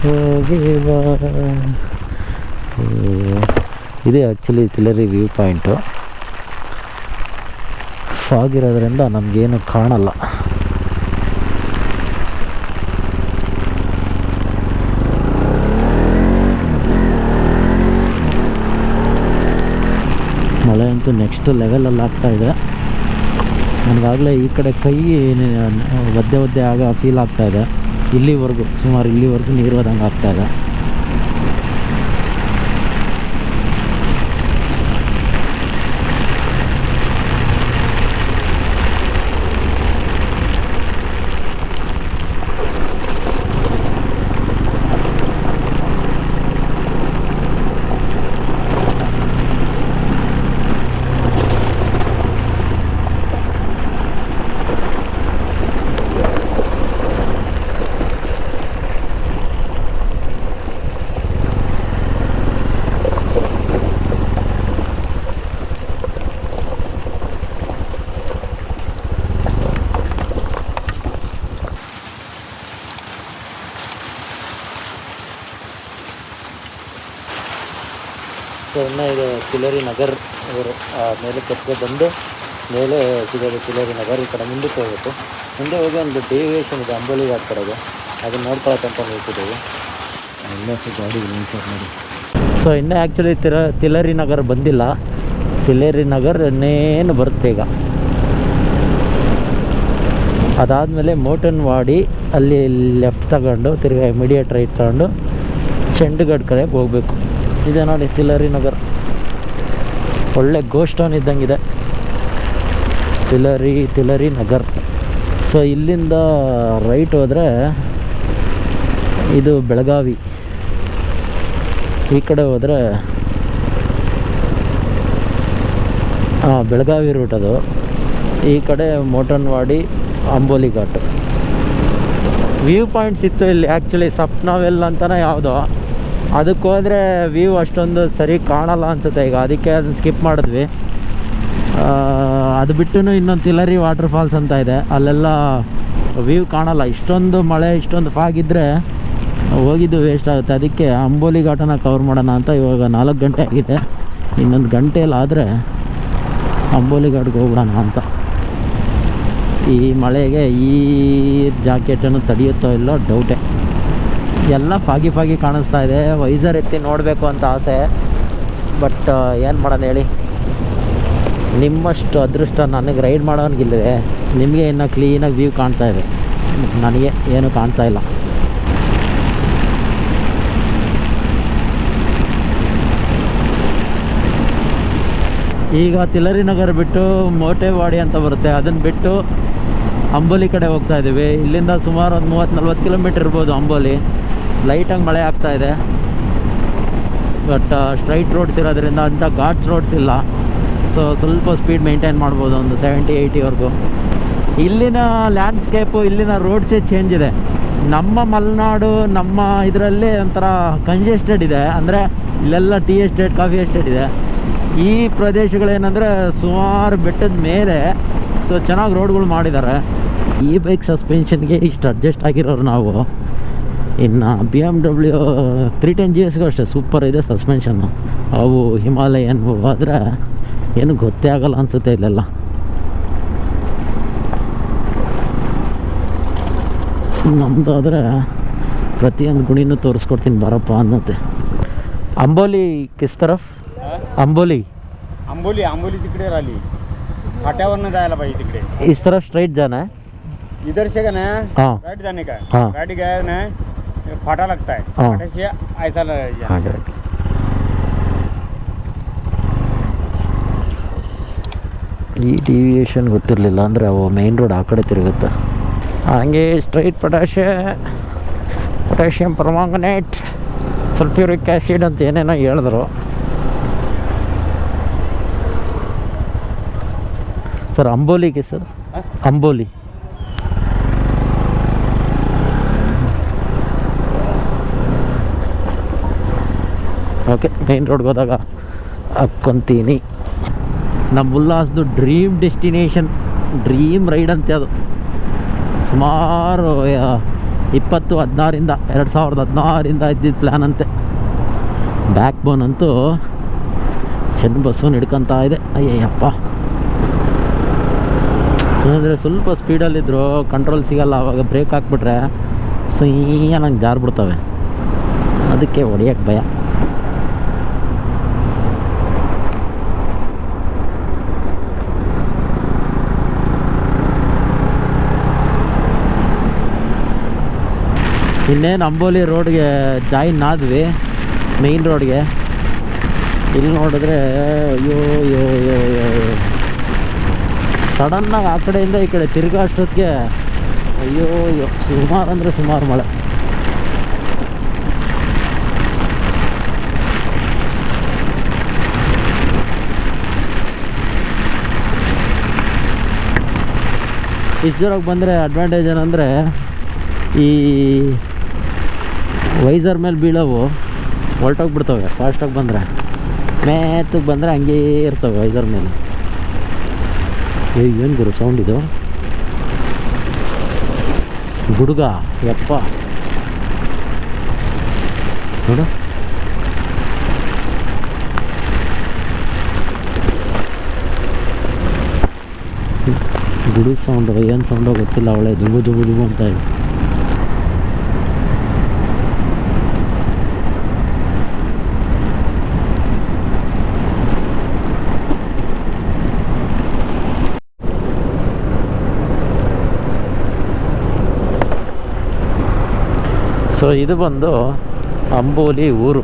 ಹೋಗಿ ಬಾ. ಇದೇ ಆ್ಯಕ್ಚುಲಿ ತಿಲರಿ ವ್ಯೂ ಪಾಯಿಂಟು. ಫಾಗ್ ಇರೋದ್ರಿಂದ ನಮಗೇನು ಕಾಣಲ್ಲ. ಮಳೆ ಅಂತೂ ನೆಕ್ಸ್ಟ್ ಲೆವೆಲಲ್ಲಿ ಆಗ್ತಾಯಿದೆ. ನನಗಾಗಲೇ ಈ ಕಡೆ ಕೈ ಒದ್ದೆ ಆಗ ಫೀಲ್ ಆಗ್ತಾಯಿದೆ. ಸುಮಾರು ಇಲ್ಲಿವರೆಗೂ ನೀರು ಹೋದಂಗೆ ಆಗ್ತಾಯಿದೆ. ಸೊ ಇನ್ನು ಇದು ತಿಲರಿ ನಗರ್ ಅವರು ಮೇಲೆ ಕೆತ್ತಗೆ ಬಂದು ಮೇಲೆ ಸಿಗೋದು ತಿಲರಿ ನಗರ್. ಈ ಕಡೆ ಮುಂದಕ್ಕೆ ಹೋಗ್ಬೇಕು. ಮುಂದೆ ಹೋಗಿ ಒಂದು ಡೇವಿಯೇಷನ್ ಇದೆ ಅಂಬೋಲಿ ಘಾಟ್ ಕಡೆಗೆ, ಅದನ್ನು ನೋಡ್ಕೊಳಕ್ಕಂತ ನಿಲ್ಸಿದ್ದೀವಿ. ಇನ್ನಷ್ಟು ಗಾಡಿ ನೋಡಿ. ಸೊ ಇನ್ನೂ ಆ್ಯಕ್ಚುಲಿ ತಿಲರಿ ನಗರ್ ಬಂದಿಲ್ಲ. ತಿಲರಿ ನಗರ್ ಇನ್ನೇನು ಬರುತ್ತೆ ಈಗ. ಅದಾದಮೇಲೆ ಮೋಟನ್ವಾಡಿ ಅಲ್ಲಿ ಲೆಫ್ಟ್ ತಗೊಂಡು ತಿರ್ಗಿ ಇಮಿಡಿಯೇಟ್ ರೈಟ್ ತಗೊಂಡು ಚಂಡಗಢ ಕಡೆಗೆ ಹೋಗಬೇಕು. ಇದೆ ನೋಡಿ ತಿಲರಿ ನಗರ್. ಒಳ್ಳೆ ಗೋಸ್ಟ್ ಟೌನ್ ಇದ್ದಂಗಿದೆ ತಿಲರಿ ನಗರ್. ಸೊ ಇಲ್ಲಿಂದ ರೈಟ್ ಹೋದರೆ ಇದು ಬೆಳಗಾವಿ, ಈ ಕಡೆ ಹೋದರೆ ಬೆಳಗಾವಿ ರೂಟ್ ಅದು. ಈ ಕಡೆ ಮೋಟನ್ವಾಡಿ ಅಂಬೋಲಿ ಘಾಟ್. ವ್ಯೂ ಪಾಯಿಂಟ್ಸ್ ಇತ್ತು ಇಲ್ಲಿ ಆ್ಯಕ್ಚುಲಿ ಸಪ್ನಾವೆಲ್ ಅಂತಲೇ ಯಾವುದೋ, ಅದಕ್ಕೆ ಹೋದರೆ ವ್ಯೂ ಅಷ್ಟೊಂದು ಸರಿ ಕಾಣಲ್ಲ ಅನಿಸುತ್ತೆ ಈಗ, ಅದಕ್ಕೆ ಅದನ್ನು ಸ್ಕಿಪ್ ಮಾಡಿದ್ವಿ. ಅದು ಬಿಟ್ಟು ಇನ್ನೊಂದು ತಿಲರಿ ವಾಟರ್ಫಾಲ್ಸ್ ಅಂತ ಇದೆ, ಅಲ್ಲೆಲ್ಲ ವ್ಯೂ ಕಾಣಲ್ಲ. ಇಷ್ಟೊಂದು ಮಳೆ ಇಷ್ಟೊಂದು ಫಾಗಿದ್ದರೆ ಹೋಗಿದ್ದು ವೇಸ್ಟ್ ಆಗುತ್ತೆ. ಅದಕ್ಕೆ ಅಂಬೋಲಿ ಘಾಟನ ಕವರ್ ಮಾಡೋಣ ಅಂತ ಇವಾಗ 4 ಗಂಟೆ ಆಗಿದೆ. ಇನ್ನೊಂದು ಗಂಟೆಯಲ್ಲಾದರೆ ಅಂಬೋಲಿ ಘಾಟ್ಗೆ ಹೋಗ್ಬಿಡೋಣ ಅಂತ. ಈ ಮಳೆಗೆ ಈ ಜಾಕೆಟನ್ನು ತಡೆಯುತ್ತೋ ಇಲ್ಲೋ ಡೌಟೇ. ಎಲ್ಲ ಫಾಗಿ ಕಾಣಿಸ್ತಾ ಇದೆ. ವೈಸರ್ ಎತ್ತಿ ನೋಡಬೇಕು ಅಂತ ಆಸೆ, ಬಟ್ ಏನು ಮಾಡೋಣ ಹೇಳಿ. ನಿಮ್ಮಷ್ಟು ಅದೃಷ್ಟ ನನಗೆ ರೈಡ್ ಮಾಡೋನಿಗಿಲ್ಲದೆ. ನಿಮಗೆ ಇನ್ನೂ ಕ್ಲೀನಾಗಿ ವ್ಯೂ ಕಾಣ್ತಾ ಇದೆ, ನನಗೆ ಏನೂ ಕಾಣ್ತಾ ಇಲ್ಲ. ಈಗ ತಿಲರಿ ನಗರ್ ಬಿಟ್ಟು ಮೋಟೆವಾಡಿ ಅಂತ ಬರುತ್ತೆ, ಅದನ್ನು ಬಿಟ್ಟು ಅಂಬೋಲಿ ಕಡೆ ಹೋಗ್ತಾ ಇದ್ದೀವಿ. ಇಲ್ಲಿಂದ ಸುಮಾರು ಒಂದು 30-40 ಕಿಲೋಮೀಟ್ರ್ ಇರ್ಬೋದು ಅಂಬೋಲಿ. ಲೈಟಾಗಿ ಮಳೆ ಆಗ್ತಾಯಿದೆ, ಬಟ್ ಸ್ಟ್ರೈಟ್ ರೋಡ್ಸ್ ಇರೋದ್ರಿಂದ ಅಂಥ ಘಾಟ್ಸ್ ರೋಡ್ಸ್ ಇಲ್ಲ. ಸೊ ಸ್ವಲ್ಪ ಸ್ಪೀಡ್ ಮೇಂಟೈನ್ ಮಾಡ್ಬೋದು, ಒಂದು 70-80ವರೆಗೂ. ಇಲ್ಲಿನ ಲ್ಯಾಂಡ್ಸ್ಕೇಪು, ಇಲ್ಲಿನ ರೋಡ್ಸೇ ಚೇಂಜ್ ಇದೆ. ನಮ್ಮ ಮಲೆನಾಡು ನಮ್ಮ ಇದರಲ್ಲಿ ಒಂಥರ ಕಂಜೆಸ್ಟೆಡ್ ಇದೆ, ಅಂದರೆ ಇಲ್ಲೆಲ್ಲ ಟೀ ಎಸ್ಟೇಟ್, ಕಾಫಿ ಎಸ್ಟೇಟ್ ಇದೆ. ಈ ಪ್ರದೇಶಗಳೇನೆಂದರೆ ಸುಮಾರು ಬೆಟ್ಟದ ಮೇಲೆ, ಸೊ ಚೆನ್ನಾಗಿ ರೋಡ್ಗಳು ಮಾಡಿದ್ದಾರೆ. ಈ ಬೈಕ್ ಸಸ್ಪೆನ್ಷನ್ಗೆ ಇಷ್ಟು ಅಡ್ಜಸ್ಟ್ ಆಗಿರೋರು ನಾವು. ಇನ್ನು BMW 310 GSಗೂ ಅಷ್ಟೇ ಸೂಪರ್ ಇದೆ ಸಸ್ಪೆನ್ಷನ್ನು. ಅವು ಹಿಮಾಲಯನ್ ಆದರೆ ಏನು ಗೊತ್ತೇ ಆಗಲ್ಲ ಅನಿಸುತ್ತೆ ಇಲ್ಲೆಲ್ಲ. ನಮ್ಮದಾದರೆ ಪ್ರತಿಯೊಂದು ಗುಣಿನೂ ತೋರಿಸ್ಕೊಡ್ತೀನಿ ಬರಪ್ಪ ಅನ್ನತ್ತೆ. अंबोली किस तरफ? अंबोली तिकडे राहिली फाट्यावरनं जायला पाहिजे तिकडे. इस तरफ स्ट्रेट जाना है, इधर से का ना हाँ राइट जाने का. हाँ राइट गया ना फाटा लगता है, फाटे से ऐसा हाँ. ಈ ಡಿವಿಯೇಷನ್ ಗೊತ್ತಿರಲಿಲ್ಲ, ಅಂದರೆ ಅವು ಮೇನ್ ರೋಡ್ ಆ ಕಡೆ ತಿರುಗುತ್ತೆ. ಹಂಗೆ straight potassium permanganate, sulphuric acid ಅಂತ ಏನೇನೋ ಹೇಳಿದ್ರು. ಸರ್ ಅಂಬೋಲಿಗೆ ಸರ್, ಅಂಬೋಲಿ ಓಕೆ. ಮೇನ್ ರೋಡ್ಗೆ ಹೋದಾಗ ಹಾಕ್ಕೊತೀನಿ. ನಮ್ಮ ಉಲ್ಲಾಸ್ದು ಡ್ರೀಮ್ ಡೆಸ್ಟಿನೇಷನ್, ಡ್ರೀಮ್ ರೈಡ್ ಅಂತೆ ಅದು. ಸುಮಾರು 2016 ಇದ್ದಿದ್ದು ಪ್ಲ್ಯಾನ್ ಅಂತೆ. ಬ್ಯಾಕ್ ಬೋನ್ ಅಂತೂ ಚೆನ್ನ ಬಸ್ಸನ್ನು ಹಿಡ್ಕೊತಾ ಇದೆ. ಅಯ್ಯಪ್ಪ, ಏನಂದರೆ ಸ್ವಲ್ಪ ಸ್ಪೀಡಲ್ಲಿದ್ದರು ಕಂಟ್ರೋಲ್ ಸಿಗಲ್ಲ. ಆವಾಗ ಬ್ರೇಕ್ ಹಾಕ್ಬಿಟ್ರೆ ನಂಗೆ ಜಾರ್ಬಿಡ್ತವೆ, ಅದಕ್ಕೆ ಹೊಡಿಯೋಕ್ಕೆ ಭಯ. ಇನ್ನೇನು ಅಂಬೋಲಿ ರೋಡ್ಗೆ ಜಾಯಿನ್ ಆದ್ವಿ, ಮೇಯ್ನ್ ರೋಡ್ಗೆ. ಇಲ್ಲಿ ನೋಡಿದ್ರೆ ಅಯ್ಯೋ ಅಯ್ಯೋ ಅಯ್ಯೋ ಅಯ್ಯೋ, ಸಡನ್ನಾಗಿ ಆ ಕಡೆಯಿಂದ ಈ ಕಡೆ ತಿರ್ಗಾ ಅಷ್ಟೊತ್ತಿಗೆ ಅಯ್ಯೋ ಅಯ್ಯೋ, ಸುಮಾರು ಅಂದರೆ ಸುಮಾರು ಮಳೆ. ಇಷ್ಟು ಜೋರಾಗಿ ಬಂದರೆ ಅಡ್ವಾಂಟೇಜ್ ಏನಂದರೆ ಈ ವೈಸರ್ ಮೇಲೆ ಬೀಳೋವು ಹೊರಟೋಗ್ಬಿಡ್ತವೆ. ಫಾಸ್ಟಾಗಿ ಬಂದರೆ, ಮೇತಕ್ಕೆ ಬಂದರೆ ಹಂಗೇ ಇರ್ತವೆ ವೈಸರ್ ಮೇಲೆ. ಏನು ಗುರು ಸೌಂಡ್ ಇದು? ಗುಡುಗ, ಯಪ್ಪ ನೋಡು. ಗುಡುಗು ಸೌಂಡು, ಏನು ಸೌಂಡೋ ಗೊತ್ತಿಲ್ಲ, ಅವಳೆ ದುಬು ದುಬು ದುಬು ಅಂತ ಇದೆ. ಸೊ ಇದು ಬಂದು ಅಂಬೋಲಿ ಊರು.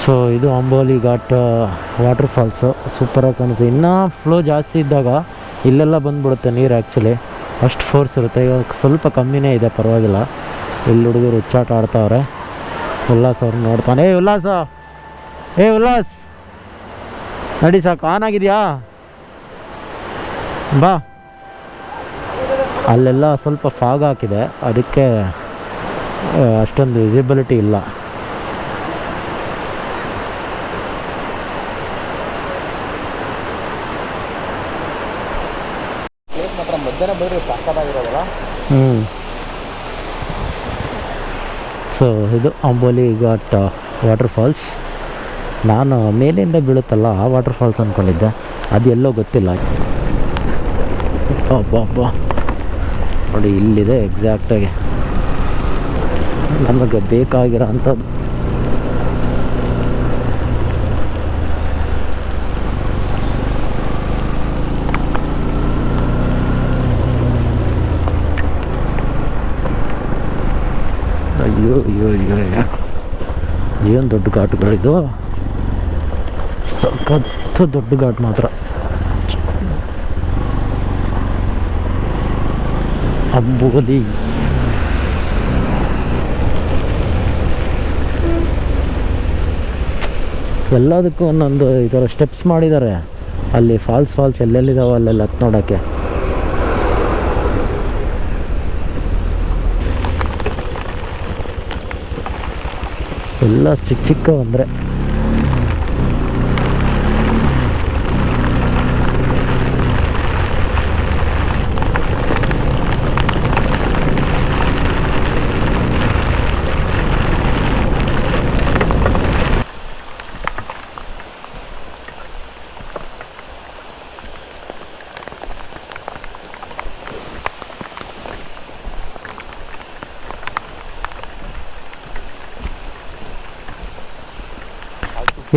ಸೊ ಇದು ಅಂಬೋಲಿ ಘಾಟ್ ವಾಟರ್ ಫಾಲ್ಸು ಸೂಪರಾಗಿ ಕಾಣುತ್ತೆ. ಇನ್ನೂ ಫ್ಲೋ ಜಾಸ್ತಿ ಇದ್ದಾಗ ಇಲ್ಲೆಲ್ಲ ಬಂದುಬಿಡುತ್ತೆ ನೀರು. ಆ್ಯಕ್ಚುಲಿ ಅಷ್ಟು ಫೋರ್ಸ್ ಇರುತ್ತೆ. ಇವಾಗ ಸ್ವಲ್ಪ ಕಮ್ಮಿನೇ ಇದೆ, ಪರವಾಗಿಲ್ಲ. ಇಲ್ಲಿ ಹುಡುಗರು ಹುಚ್ಚಾಟ ಆಡ್ತಾವ್ರೆ. ಉಲ್ಲಾಸ್ ಅವ್ರು ನೋಡ್ತಾನೆ. ಉಲ್ಲಾಸ, ಉಲ್ಲಾಸ್ ನಡಿ ಸಾಕು, ಆನ್ ಆಗಿದೆಯಾ? ಬಾ. ಅಲ್ಲೆಲ್ಲ ಸ್ವಲ್ಪ ಫಾಗ್ ಹಾಕಿದೆ, ಅದಕ್ಕೆ ಅಷ್ಟೊಂದು ವಿಸಿಬಿಲಿಟಿ ಇಲ್ಲ. ಮಧ್ಯಾಹ್ನ ಬರೀ ಸಾಕಾಗಿರೋದಲ್ಲ. ಸೊ ಇದು ಅಂಬೋಲಿ ಘಾಟ್ ವಾಟರ್ ಫಾಲ್ಸ್. ನಾನು ಮೇಲಿಂದ ಬೀಳುತ್ತಲ್ಲ ಆ ವಾಟರ್ ಫಾಲ್ಸ್ ಅಂದ್ಕೊಂಡಿದ್ದೆ, ಅದು ಎಲ್ಲೋ ಗೊತ್ತಿಲ್ಲ. ಅಬ್ಬ ನೋಡಿ, ಇಲ್ಲಿದೆ ಎಕ್ಸಾಕ್ಟಾಗಿ ನಮಗೆ ಬೇಕಾಗಿರೋ ಅಂಥದ್ದು. ಅಯ್ಯೋ ಅಯ್ಯೋ ಅಯ್ಯೋ, ಏನು ದೊಡ್ಡ ಘಾಟ್ಗಳಿದು, ಸಖತ್ತು ದೊಡ್ಡ ಘಾಟ್ ಮಾತ್ರ. ಅಂಬೋಲಿ ಎಲ್ಲದಕ್ಕೂ ಒಂದೊಂದು ಈ ಥರ ಸ್ಟೆಪ್ಸ್ ಮಾಡಿದ್ದಾರೆ. ಅಲ್ಲಿ ಫಾಲ್ಸ್ ಎಲ್ಲೆಲ್ಲಿದ್ದಾವೆ ಅಲ್ಲೆಲ್ಲ ಹತ್ತು ನೋಡೋಕ್ಕೆ. ಎಲ್ಲ ಚಿಕ್ಕ ಅಂದರೆ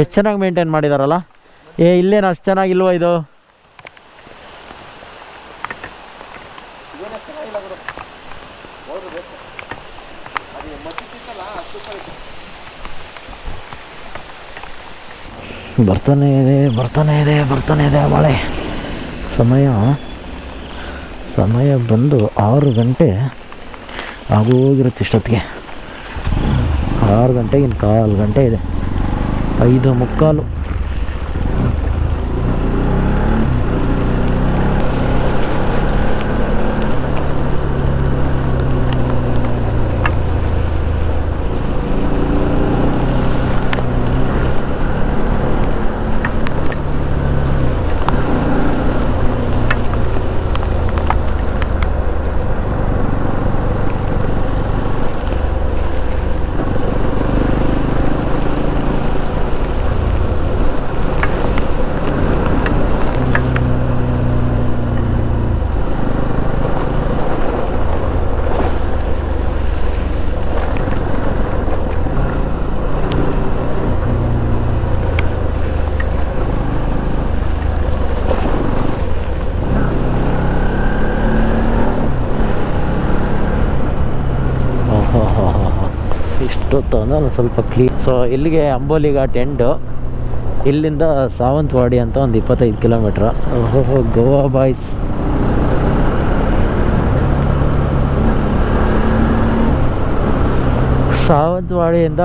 ಎಷ್ಟು ಚೆನ್ನಾಗಿ ಮೇಂಟೈನ್ ಮಾಡಿದಾರಲ್ಲ. ಇಲ್ಲೇನು ಅಷ್ಟು ಚೆನ್ನಾಗಿಲ್ವ ಇದು? ಬರ್ತಾನೆ ಇದೆ ಮಳೆ. ಸಮಯ ಬಂದು 6 ಗಂಟೆ ಆಗೋಗಿರುತ್ತೆ ಇಷ್ಟೊತ್ತಿಗೆ. 6 ಗಂಟೆಗೆ ಇನ್ನು 1/4 ಗಂಟೆ ಇದೆ. 5:45. ಇಷ್ಟೊತ್ತು ಅಂದರೆ ಸ್ವಲ್ಪ ಕ್ಲೀನ್. ಸೊ ಇಲ್ಲಿಗೆ ಅಂಬೋಲಿ ಘಾಟ್ ಎಂಡು. ಇಲ್ಲಿಂದ ಸಾವಂತವಾಡಿ ಅಂತ ಒಂದು 25 ಕಿಲೋಮೀಟ್ರ್. ಗೋವಾ ಬಾಯ್ಸ್. ಸಾವಂತವಾಡಿಯಿಂದ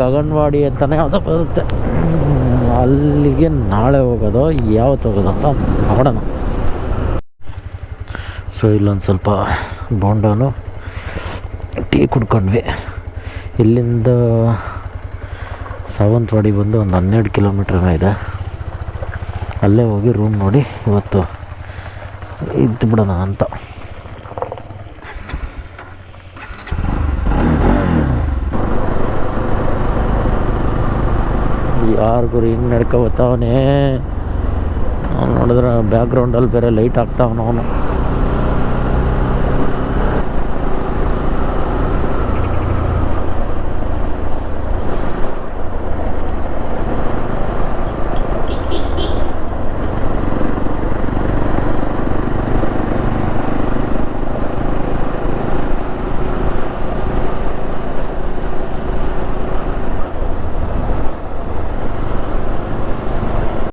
ಗಗನವಾಡಿ ಅಂತಲೇ ಯಾವುದೋ ಬರುತ್ತೆ. ಅಲ್ಲಿಗೆ ನಾಳೆ ಹೋಗೋದು, ಯಾವತ್ತು ಹೋಗೋದು ಅಂತ ನೋಡೋಣ. ಸೊ ಇಲ್ಲೊಂದು ಸ್ವಲ್ಪ ಬೋಂಡನು ಟೀ ಕುಡ್ಕೊಂಡ್ವಿ. ಇಲ್ಲಿಂದ ಸಾವಂತವಾಡಿ ಬಂದು ಒಂದು 12 ಕಿಲೋಮೀಟ್ರ್ ಇದೆ. ಅಲ್ಲೇ ಹೋಗಿ ರೂಮ್ ನೋಡಿ ಇವತ್ತು ಇದ್ದು ಬಿಡೋಣ ಅಂತ. ಯಾರಿಗೂ ಹಿಂಗೆ ನಡ್ಕೊಬತ್ತವನೇ. ಅವ್ನು ನೋಡಿದ್ರೆ ಬ್ಯಾಕ್ಗ್ರೌಂಡಲ್ಲಿ ಬೇರೆ ಲೈಟ್ ಹಾಕ್ತಾವನು ಅವನು.